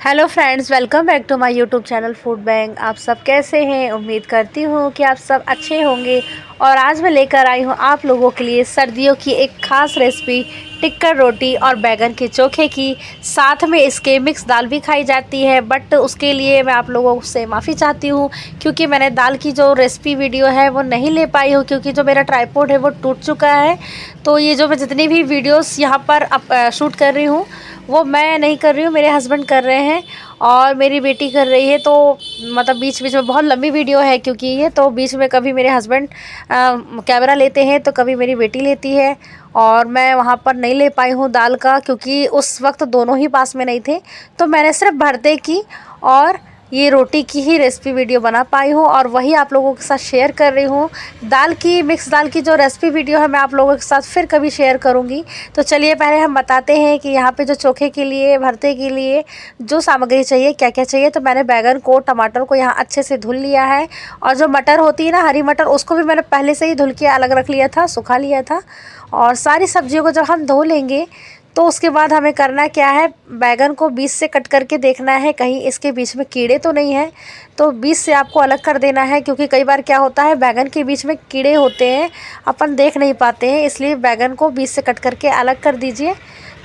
Hello friends, welcome back to my YouTube channel food bank. आप सब कैसे हैं? उम्मीद करती हूँ कि आप सब अच्छे होंगे। और आज मैं लेकर आई हूँ आप लोगों के लिए सर्दियों की एक ख़ास रेसिपी, टिक्कर रोटी और बैगन के चोखे की। साथ में इसके मिक्स दाल भी खाई जाती है, बट उसके लिए मैं आप लोगों से माफ़ी चाहती हूँ क्योंकि मैंने दाल की जो रेसिपी वीडियो है वो नहीं ले पाई हूँ, क्योंकि जो मेरा ट्राइपॉड है वो टूट चुका है। तो ये जो मैं जितनी भी वीडियोस यहाँ पर शूट कर रही हूँ वो मैं नहीं कर रही हूँ, मेरे हस्बैंड कर रहे हैं और मेरी बेटी कर रही है। तो मतलब बीच बीच में बहुत लंबी वीडियो है क्योंकि ये तो बीच में कभी मेरे हस्बैंड कैमरा लेते हैं तो कभी मेरी बेटी लेती है। और मैं वहाँ पर नहीं ले पाई हूँ दाल का, क्योंकि उस वक्त दोनों ही पास में नहीं थे। तो मैंने सिर्फ भरते की और ये रोटी की ही रेसिपी वीडियो बना पाई हूँ और वही आप लोगों के साथ शेयर कर रही हूँ। दाल की, मिक्स दाल की जो रेसिपी वीडियो है मैं आप लोगों के साथ फिर कभी शेयर करूँगी। तो चलिए पहले हम बताते हैं कि यहाँ पे जो चोखे के लिए, भरते के लिए जो सामग्री चाहिए, क्या क्या चाहिए। तो मैंने बैगन को, टमाटर को यहाँ अच्छे से धुल लिया है। और जो मटर होती है ना, हरी मटर, उसको भी मैंने पहले से ही धुल के अलग रख लिया था, सुखा लिया था। और सारी सब्जियों को जब हम धो लेंगे तो उसके बाद हमें करना क्या है, बैगन को बीच से कट करके देखना है कहीं इसके बीच में कीड़े तो नहीं है। तो बीच से आपको अलग कर देना है, क्योंकि कई बार क्या होता है बैगन के बीच में कीड़े होते हैं, अपन देख नहीं पाते हैं। इसलिए बैगन को बीच से कट करके अलग कर दीजिए।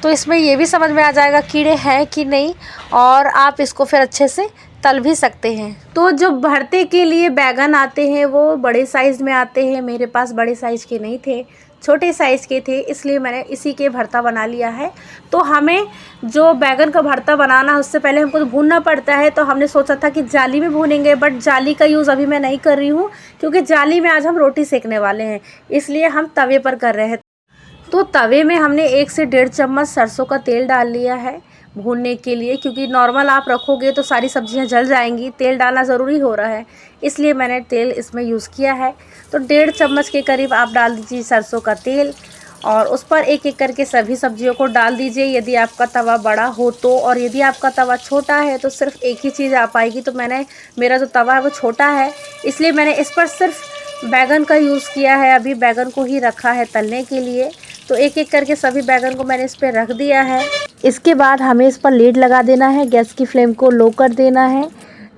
तो इसमें ये भी समझ में आ जाएगा कीड़े हैं कि नहीं, और आप इसको फिर अच्छे से तल भी सकते हैं। तो जो भरते के लिए बैगन आते हैं वो बड़े साइज़ में आते हैं। मेरे पास बड़े साइज़ के नहीं थे, छोटे साइज़ के थे, इसलिए मैंने इसी के भरता बना लिया है। तो हमें जो बैगन का भरता बनाना है उससे पहले हमको तो भूनना पड़ता है। तो हमने सोचा था कि जाली में भूनेंगे, बट जाली का यूज़ अभी मैं नहीं कर रही हूँ, क्योंकि जाली में आज हम रोटी सेकने वाले हैं, इसलिए हम तवे पर कर रहे हैं। तो तवे में हमने 1 से 1.5 चम्मच सरसों का तेल डाल लिया है भूनने के लिए, क्योंकि नॉर्मल आप रखोगे तो सारी सब्जियां जल जाएंगी। तेल डालना ज़रूरी हो रहा है, इसलिए मैंने तेल इसमें यूज़ किया है। तो 1.5 चम्मच के करीब आप डाल दीजिए सरसों का तेल, और उस पर एक एक करके सभी सब्जियों को डाल दीजिए। यदि आपका तवा बड़ा हो तो, और यदि आपका तवा छोटा है तो सिर्फ एक ही चीज़ आ पाएगी। तो मेरा जो तवा है वो छोटा है, इसलिए मैंने इस पर सिर्फ बैगन का यूज़ किया है। अभी बैगन को ही रखा है तलने के लिए। तो एक एक करके सभी बैगन को मैंने इस पर रख दिया है। इसके बाद हमें इस पर लीड लगा देना है, गैस की फ्लेम को लो कर देना है।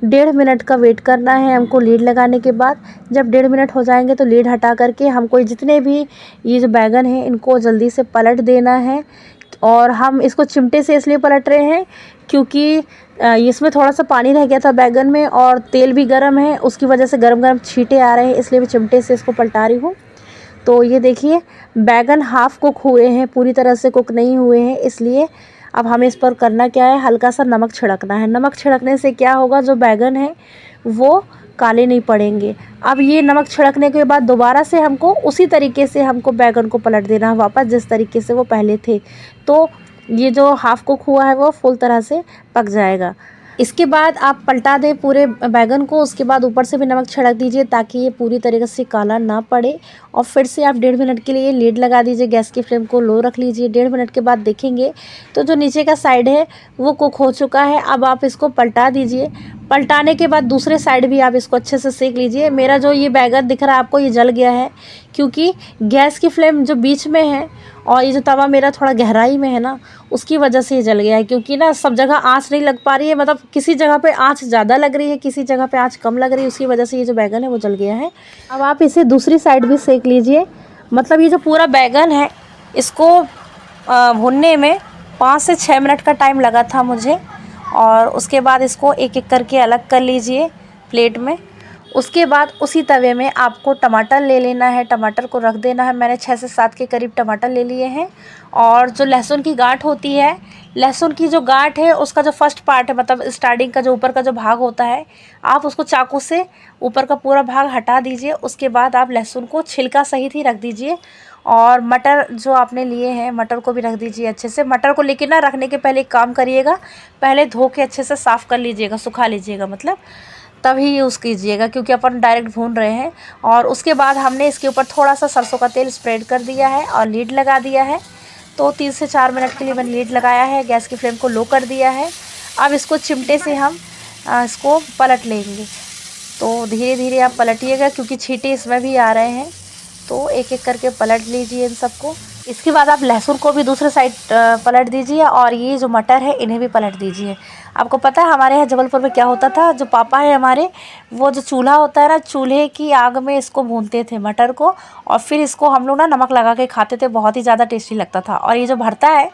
1.5 मिनट का वेट करना है हमको लीड लगाने के बाद। जब 1.5 मिनट हो जाएंगे तो लीड हटा करके हमको जितने भी ये जो बैगन हैं इनको जल्दी से पलट देना है। और हम इसको चिमटे से इसलिए पलट रहे हैं क्योंकि इसमें थोड़ा सा पानी रह गया था बैगन में, और तेल भी गर्म है, उसकी वजह से गरम गरम छींटे आ रहे हैं, इसलिए मैं चिमटे से इसको पलटा रही हूँ। तो ये देखिए बैगन हाफ़ कुक हुए हैं, पूरी तरह से कुक नहीं हुए हैं। इसलिए अब हमें इस पर करना क्या है, हल्का सा नमक छिड़कना है। नमक छिड़कने से क्या होगा, जो बैगन है वो काले नहीं पड़ेंगे। अब ये नमक छिड़कने के बाद दोबारा से हमको उसी तरीके से हमको बैगन को पलट देना है वापस, जिस तरीके से वो पहले थे। तो ये जो हाफ़ कुक हुआ है वो फुल तरह से पक जाएगा। इसके बाद आप पलटा दें पूरे बैगन को। उसके बाद ऊपर से भी नमक छिड़क दीजिए ताकि ये पूरी तरीके से काला ना पड़े। और फिर से आप 1.5 मिनट के लिए लीड लगा दीजिए, गैस की फ्लेम को लो रख लीजिए। 1.5 मिनट के बाद देखेंगे तो जो नीचे का साइड है वो कुक हो चुका है। अब आप इसको पलटा दीजिए। पलटाने के बाद दूसरे साइड भी आप इसको अच्छे से सेक लीजिए। मेरा जो ये बैगन दिख रहा है आपको, ये जल गया है क्योंकि गैस की फ्लेम जो बीच में है और ये जो तवा मेरा थोड़ा गहराई में है ना, उसकी वजह से ये जल गया है। क्योंकि ना सब जगह आँच नहीं लग पा रही है, मतलब किसी जगह पे आँच ज़्यादा लग रही है, किसी जगह पे आँच कम लग रही है, उसकी वजह से ये जो बैगन है वो जल गया है। अब आप इसे दूसरी साइड भी सेक लीजिए। मतलब ये जो पूरा बैगन है इसको भुनने में 5 से 6 मिनट का टाइम लगा था मुझे। और उसके बाद इसको एक एक करके अलग कर लीजिए प्लेट में। उसके बाद उसी तवे में आपको टमाटर ले लेना है, टमाटर को रख देना है। मैंने 6 से 7 के करीब टमाटर ले लिए हैं। और जो लहसुन की गांठ होती है, लहसुन की जो गांठ है उसका जो फर्स्ट पार्ट है, मतलब स्टार्टिंग का जो ऊपर का जो भाग होता है, आप उसको चाकू से ऊपर का पूरा भाग हटा दीजिए। उसके बाद आप लहसुन को छिलका सहित ही रख दीजिए। और मटर जो आपने लिए हैं, मटर को भी रख दीजिए अच्छे से। मटर को लेकिन ना रखने के पहले एक काम करिएगा, पहले धो के अच्छे से साफ़ कर लीजिएगा, सुखा लीजिएगा, मतलब तभी यूज़ कीजिएगा, क्योंकि अपन डायरेक्ट भून रहे हैं। और उसके बाद हमने इसके ऊपर थोड़ा सा सरसों का तेल स्प्रेड कर दिया है और लीड लगा दिया है। तो 3 से 4 मिनट के लिए मैंने लीड लगाया है, गैस की फ्लेम को लो कर दिया है। अब इसको चिमटे से हम इसको पलट लेंगे। तो धीरे धीरे आप पलटिएगा क्योंकि छींटे इसमें भी आ रहे हैं। तो एक एक करके पलट लीजिए इन सबको। इसके बाद आप लहसुन को भी दूसरे साइड पलट दीजिए, और ये जो मटर है इन्हें भी पलट दीजिए। आपको पता है हमारे यहाँ जबलपुर में क्या होता था, जो पापा है हमारे, वो जो चूल्हा होता है ना, चूल्हे की आग में इसको भूनते थे मटर को, और फिर इसको हम लोग ना नमक लगा के खाते थे। बहुत ही ज़्यादा टेस्टी लगता था। और ये जो भरता है,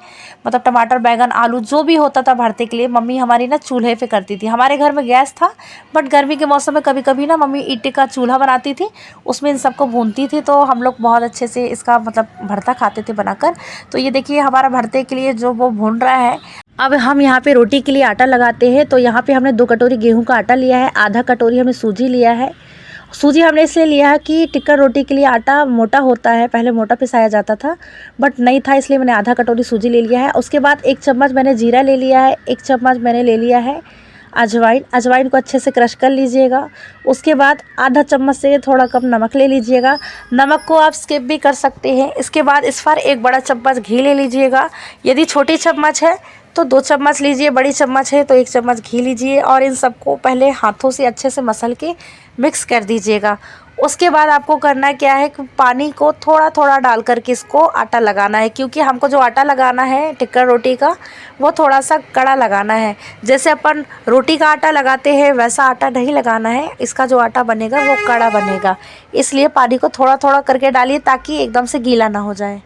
मतलब टमाटर बैंगन आलू जो भी होता था भरते के लिए, मम्मी हमारी ना चूल्हे पे करती थी। हमारे घर में गैस था, बट गर्मी के मौसम में कभी कभी ना मम्मी ईंटे का चूल्हा बनाती थी, उसमें इन सबको भूनती थी। तो हम लोग बहुत अच्छे से इसका मतलब भरता खाते थे बनाकर। तो ये देखिए हमारा भरते के लिए जो वो भून रहा है। अब हम यहाँ पे रोटी के लिए आटा लगाते हैं। तो यहाँ पे हमने 2 कटोरी गेहूं का आटा लिया है, आधा कटोरी हमने सूजी लिया है। सूजी हमने इसलिए लिया है कि टिक्का रोटी के लिए आटा मोटा होता है, पहले मोटा पिसाया जाता था, बट नहीं था, इसलिए मैंने आधा कटोरी सूजी ले लिया है। उसके बाद 1 चम्मच मैंने जीरा ले लिया है, 1 चम्मच मैंने ले लिया है अजवाइन को अच्छे से क्रश कर लीजिएगा। उसके बाद आधा चम्मच से थोड़ा कम नमक ले लीजिएगा, नमक को आप स्किप भी कर सकते हैं। इसके बाद इस पर 1 बड़ा चम्मच घी ले लीजिएगा। यदि छोटी चम्मच है तो 2 चम्मच लीजिए, बड़ी चम्मच है तो 1 चम्मच घी लीजिए, और इन सबको पहले हाथों से अच्छे से मसल के मिक्स कर दीजिएगा। उसके बाद आपको करना क्या है कि पानी को थोड़ा थोड़ा डाल करके इसको आटा लगाना है, क्योंकि हमको जो आटा लगाना है टिक्का रोटी का, वो थोड़ा सा कड़ा लगाना है। जैसे अपन रोटी का आटा लगाते हैं वैसा आटा नहीं लगाना है, इसका जो आटा बनेगा वो कड़ा बनेगा। इसलिए पानी को थोड़ा थोड़ा करके डालिए ताकि एकदम से गीला ना हो जाए।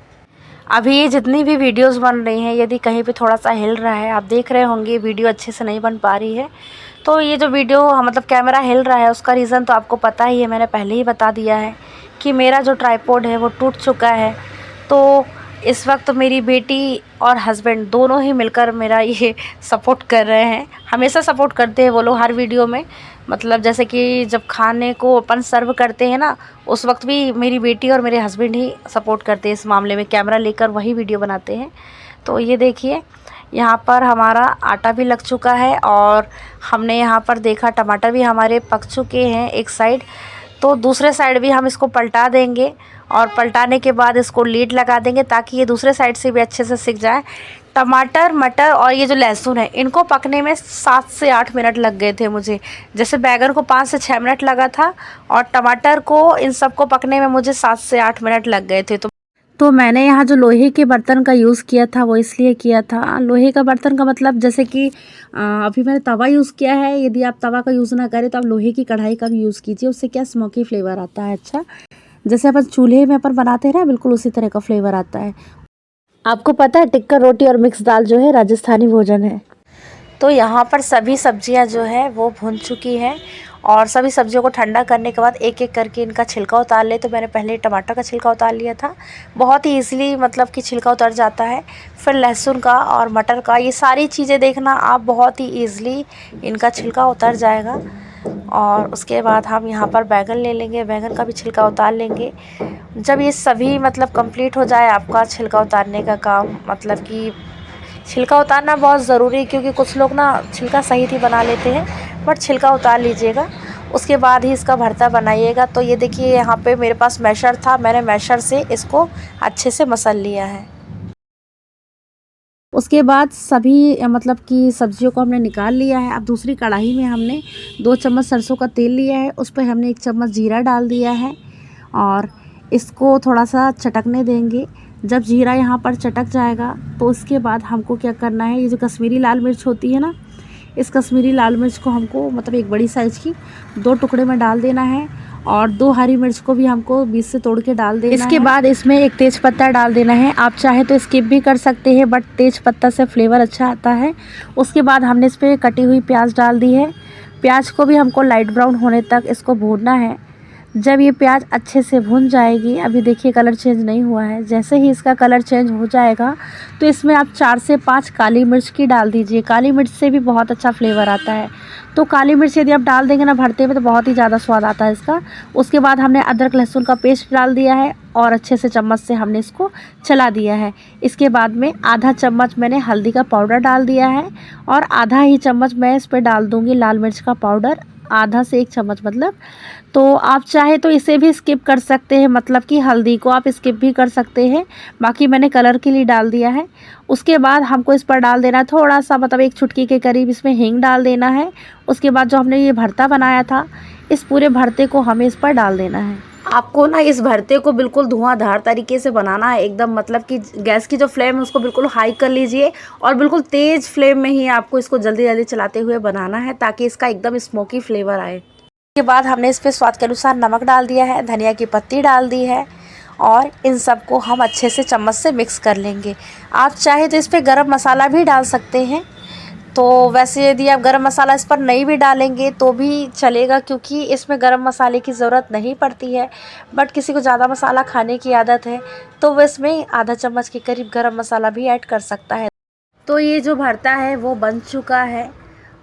अभी ये जितनी भी वीडियोस बन रही हैं, यदि कहीं पे थोड़ा सा हिल रहा है, आप देख रहे होंगे वीडियो अच्छे से नहीं बन पा रही है, तो ये जो वीडियो मतलब कैमरा हिल रहा है उसका रीज़न तो आपको पता ही है, मैंने पहले ही बता दिया है कि मेरा जो ट्राइपॉड है वो टूट चुका है। तो इस वक्त मेरी बेटी और हस्बैंड दोनों ही मिलकर मेरा ये सपोर्ट कर रहे हैं। हमेशा सपोर्ट करते हैं वो लोग हर वीडियो में, मतलब जैसे कि जब खाने को अपन सर्व करते हैं ना, उस वक्त भी मेरी बेटी और मेरे हस्बैंड ही सपोर्ट करते हैं इस मामले में, कैमरा लेकर वही वीडियो बनाते हैं। तो ये देखिए यहाँ पर हमारा आटा भी लग चुका है, और हमने यहाँ पर देखा टमाटर भी हमारे पक चुके हैं एक साइड। तो दूसरे साइड भी हम इसको पलटा देंगे, और पलटाने के बाद इसको लीड लगा देंगे ताकि ये दूसरे साइड से भी अच्छे से सिक जाए। टमाटर, मटर और ये जो लहसुन है, इनको पकने में 7 से 8 मिनट लग गए थे मुझे। जैसे बैगन को 5 से 6 मिनट लगा था, और टमाटर को, इन सबको पकने में मुझे 7 से 8 मिनट लग गए थे। तो मैंने यहाँ जो लोहे के बर्तन का यूज़ किया था वो इसलिए किया था, लोहे का बर्तन का मतलब जैसे कि अभी मैंने तवा यूज़ किया है। यदि आप तवा का यूज़ ना करें तो आप लोहे की कढ़ाई का भी यूज़ कीजिए, उससे क्या स्मोकी फ्लेवर आता है। अच्छा, जैसे अपन चूल्हे में अपन बनाते हैं ना, बिल्कुल उसी तरह का फ्लेवर आता है। आपको पता है टिक्का रोटी और मिक्स दाल जो है राजस्थानी भोजन है। तो यहाँ पर सभी सब्जियाँ जो है वो भुन चुकी हैं, और सभी सब्जियों को ठंडा करने के बाद एक एक करके इनका छिलका उतार ले। तो मैंने पहले टमाटर का छिलका उतार लिया था, बहुत ही ईज़िली मतलब कि छिलका उतर जाता है। फिर लहसुन का और मटर का, ये सारी चीज़ें देखना आप, बहुत ही ईज़िली इनका छिलका उतर जाएगा। और उसके बाद हम यहाँ पर बैगन ले लेंगे, बैगन का भी छिलका उतार लेंगे। जब ये सभी मतलब कंप्लीट हो जाए आपका छिलका उतारने का काम, मतलब कि छिलका उतारना बहुत ज़रूरी है, क्योंकि कुछ लोग ना छिलका सही ही बना लेते हैं, बट छिलका उतार लीजिएगा। उसके बाद ही इसका भरता बनाइएगा। तो ये देखिए यहाँ पे मेरे पास मैशर था, मैंने मैशर से इसको अच्छे से मसल लिया है। उसके बाद सभी मतलब कि सब्जियों को हमने निकाल लिया है। अब दूसरी कढ़ाई में हमने 2 चम्मच सरसों का तेल लिया है, उस पर हमने 1 चम्मच जीरा डाल दिया है, और इसको थोड़ा सा चटकने देंगे। जब जीरा यहाँ पर चटक जाएगा तो उसके बाद हमको क्या करना है, ये जो कश्मीरी लाल मिर्च होती है ना, इस कश्मीरी लाल मिर्च को हमको मतलब एक बड़ी साइज़ की 2 टुकड़े में डाल देना है, और 2 हरी मिर्च को भी हमको बीच से तोड़ के डाल देना है। इसके बाद इसमें 1 तेज पत्ता डाल देना है। आप चाहे तो स्किप भी कर सकते हैं, बट तेज पत्ता से फ्लेवर अच्छा आता है। उसके बाद हमने इस पर कटी हुई प्याज डाल दी है। प्याज को भी हमको लाइट ब्राउन होने तक इसको भूनना है। जब ये प्याज अच्छे से भुन जाएगी, अभी देखिए कलर चेंज नहीं हुआ है, जैसे ही इसका कलर चेंज हो जाएगा तो इसमें आप 4 से 5 काली मिर्च की डाल दीजिए। काली मिर्च से भी बहुत अच्छा फ्लेवर आता है। तो काली मिर्च यदि आप डाल देंगे ना भरते में, तो बहुत ही ज़्यादा स्वाद आता है इसका। उसके बाद हमने अदरक लहसुन का पेस्ट डाल दिया है, और अच्छे से चम्मच से हमने इसको चला दिया है। इसके बाद में आधा चम्मच मैंने हल्दी का पाउडर डाल दिया है, और आधा ही चम्मच मैं इस पर डाल दूँगी लाल मिर्च का पाउडर, आधा से 1 चम्मच मतलब। तो आप चाहे तो इसे भी स्किप कर सकते हैं, मतलब कि हल्दी को आप स्किप भी कर सकते हैं, बाकी मैंने कलर के लिए डाल दिया है। उसके बाद हमको इस पर डाल देना है थोड़ा सा, मतलब 1 चुटकी के करीब इसमें हींग डाल देना है। उसके बाद जो हमने ये भरता बनाया था, इस पूरे भरते को हमें इस पर डाल देना है। आपको ना इस भरते को बिल्कुल धुआंधार तरीके से बनाना है एकदम, मतलब कि गैस की जो फ्लेम है उसको बिल्कुल हाई कर लीजिए और बिल्कुल तेज़ फ्लेम में ही आपको इसको जल्दी जल्दी चलाते हुए बनाना है ताकि इसका एकदम स्मोकी फ्लेवर आए। उसके बाद हमने इस पर स्वाद के अनुसार नमक डाल दिया है, धनिया की पत्ती डाल दी है और इन सबको हम अच्छे से चम्मच से मिक्स कर लेंगे। आप चाहे तो इस पर गरम मसाला भी डाल सकते हैं। तो वैसे यदि आप गरम मसाला इस पर नहीं भी डालेंगे तो भी चलेगा, क्योंकि इसमें गरम मसाले की ज़रूरत नहीं पड़ती है। बट किसी को ज़्यादा मसाला खाने की आदत है तो वह इसमें आधा चम्मच के करीब गरम मसाला भी ऐड कर सकता है। तो ये जो भरता है वो बन चुका है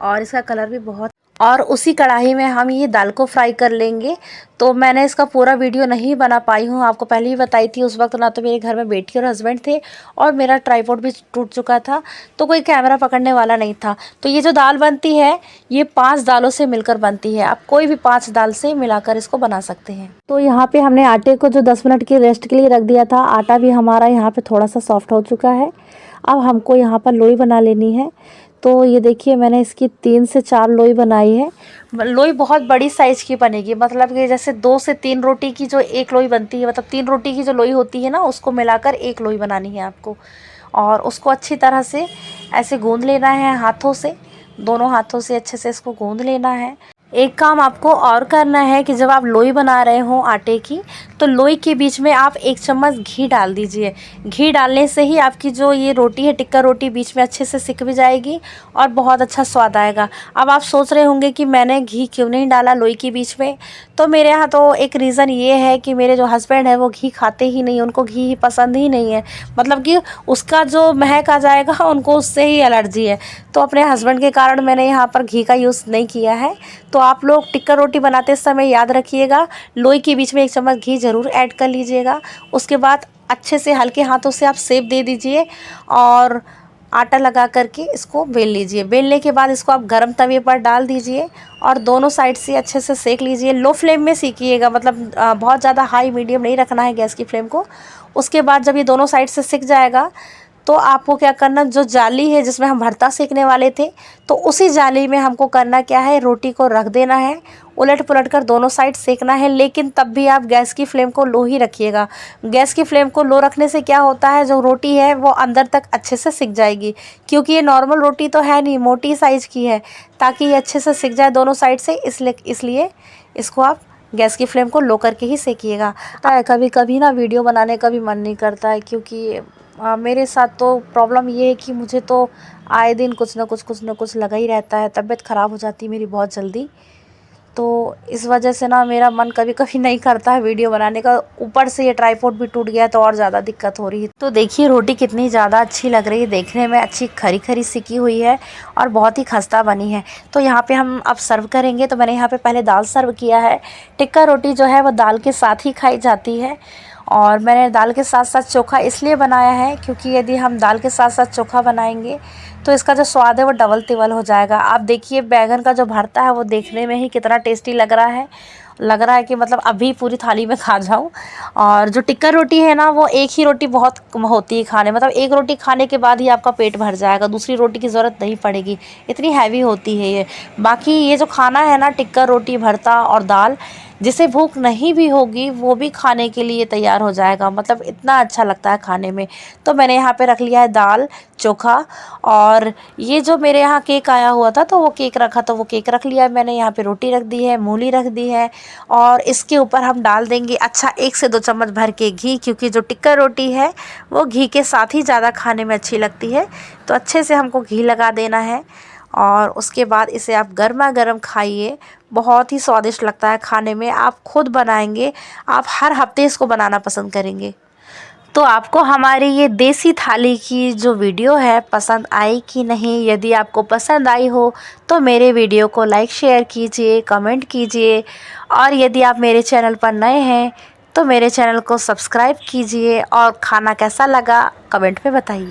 और इसका कलर भी बहुत, और उसी कढ़ाई में हम ये दाल को फ्राई कर लेंगे। तो मैंने इसका पूरा वीडियो नहीं बना पाई हूँ, आपको पहले ही बताई थी। उस वक्त ना तो मेरे घर में बेटी और हस्बैंड थे और मेरा ट्राइपॉड भी टूट चुका था, तो कोई कैमरा पकड़ने वाला नहीं था। तो ये जो दाल बनती है ये 5 दालों से मिलकर बनती है। आप कोई भी 5 दाल से मिलाकर इसको बना सकते हैं। तो यहाँ पे हमने आटे को जो 10 मिनट की रेस्ट के लिए रख दिया था, आटा भी हमारा यहाँ पे थोड़ा सा सॉफ्ट हो चुका है। अब हमको यहाँ पर लोई बना लेनी है। तो ये देखिए मैंने इसकी 3 से 4 लोई बनाई है। लोई बहुत बड़ी साइज़ की बनेगी, मतलब कि जैसे 2 से 3 रोटी की जो एक लोई बनती है, मतलब 3 रोटी की जो लोई होती है ना उसको मिलाकर एक लोई बनानी है आपको। और उसको अच्छी तरह से ऐसे गूंद लेना है हाथों से, दोनों हाथों से अच्छे से इसको गूंद लेना है। एक काम आपको और करना है कि जब आप लोई बना रहे हो आटे की, तो लोई के बीच में आप 1 चम्मच घी डाल दीजिए। घी डालने से ही आपकी जो ये रोटी है टिक्का रोटी बीच में अच्छे से सिक भी जाएगी और बहुत अच्छा स्वाद आएगा। अब आप सोच रहे होंगे कि मैंने घी क्यों नहीं डाला लोई के बीच में। तो मेरे यहाँ तो एक रीज़न ये है कि मेरे जो हस्बैंड है वो घी खाते ही नहीं, उनको घी ही पसंद ही नहीं है, मतलब कि उसका जो महक आ जाएगा उनको उससे ही एलर्जी है। तो अपने हस्बैंड के कारण मैंने यहाँ पर घी का यूज़ नहीं किया है। तो आप लोग टिक्का रोटी बनाते समय याद रखिएगा, लोई के बीच में 1 चम्मच घी ज़रूर ऐड कर लीजिएगा। उसके बाद अच्छे से हल्के हाथों से आप शेप दे दीजिए और आटा लगा करके इसको बेल लीजिए। बेलने के बाद इसको आप गरम तवे पर डाल दीजिए और दोनों साइड से अच्छे से सेक लीजिए। लो फ्लेम में सेकिएगा, मतलब बहुत ज़्यादा हाई मीडियम नहीं रखना है गैस की फ्लेम को। उसके बाद जब ये दोनों साइड से सिक जाएगा तो आपको क्या करना, जो जाली है जिसमें हम भरता सेकने वाले थे, तो उसी जाली में हमको करना क्या है, रोटी को रख देना है, उलट पुलट कर दोनों साइड सेकना है। लेकिन तब भी आप गैस की फ्लेम को लो ही रखिएगा। गैस की फ्लेम को लो रखने से क्या होता है, जो रोटी है वो अंदर तक अच्छे से सिक जाएगी, क्योंकि ये नॉर्मल रोटी तो है नहीं, मोटी साइज़ की है, ताकि ये अच्छे से सिक जाए दोनों साइड से। इसलिए इसको आप गैस की फ्लेम को लो करके ही सेकिएगा। कभी कभी ना वीडियो बनाने का भी मन नहीं करता है, क्योंकि मेरे साथ तो प्रॉब्लम ये है कि मुझे तो आए दिन कुछ ना कुछ लगा ही रहता है। तबीयत ख़राब हो जाती है मेरी बहुत जल्दी, तो इस वजह से ना मेरा मन कभी कभी नहीं करता है वीडियो बनाने का। ऊपर से ये ट्राइपॉड भी टूट गया है तो और ज़्यादा दिक्कत हो रही है। तो देखिए रोटी कितनी ज़्यादा अच्छी लग रही है, देखने में अच्छी खरी खरी सिकी हुई है और बहुत ही खस्ता बनी है। तो यहाँ पे हम अब सर्व करेंगे। तो मैंने यहाँ पे पहले दाल सर्व किया है। टिक्का रोटी जो है वो दाल के साथ ही खाई जाती है, और मैंने दाल के साथ साथ चोखा इसलिए बनाया है क्योंकि यदि हम दाल के साथ साथ चोखा बनाएंगे तो इसका जो स्वाद है वो डबल तिबल हो जाएगा। आप देखिए बैगन का जो भरता है वो देखने में ही कितना टेस्टी लग रहा है कि मतलब अभी पूरी थाली में खा जाऊं। और जो टिक्का रोटी है ना, वो एक ही रोटी बहुत होती है खाने, मतलब एक रोटी खाने के बाद ही आपका पेट भर जाएगा, दूसरी रोटी की ज़रूरत नहीं पड़ेगी, इतनी हैवी होती है ये। बाकी ये जो खाना है ना, टिक्का रोटी भरता और दाल, जिसे भूख नहीं भी होगी वो भी खाने के लिए तैयार हो जाएगा, मतलब इतना अच्छा लगता है खाने में। तो मैंने यहाँ पे रख लिया है दाल चोखा, और ये जो मेरे यहाँ केक आया हुआ था तो वो केक रखा, तो वो केक रख लिया है मैंने। यहाँ पे रोटी रख दी है, मूली रख दी है, और इसके ऊपर हम डाल देंगे 1 से 2 चम्मच भर के घी, क्योंकि जो टिक्का रोटी है वो घी के साथ ही ज़्यादा खाने में अच्छी लगती है। तो अच्छे से हमको घी लगा देना है और उसके बाद इसे आप गर्मा गर्म खाइए, बहुत ही स्वादिष्ट लगता है खाने में। आप खुद बनाएंगे, आप हर हफ्ते इसको बनाना पसंद करेंगे। तो आपको हमारी ये देसी थाली की जो वीडियो है पसंद आई कि नहीं? यदि आपको पसंद आई हो तो मेरे वीडियो को लाइक शेयर कीजिए, कमेंट कीजिए, और यदि आप मेरे चैनल पर नए हैं तो मेरे चैनल को सब्सक्राइब कीजिए, और खाना कैसा लगा कमेंट में बताइए।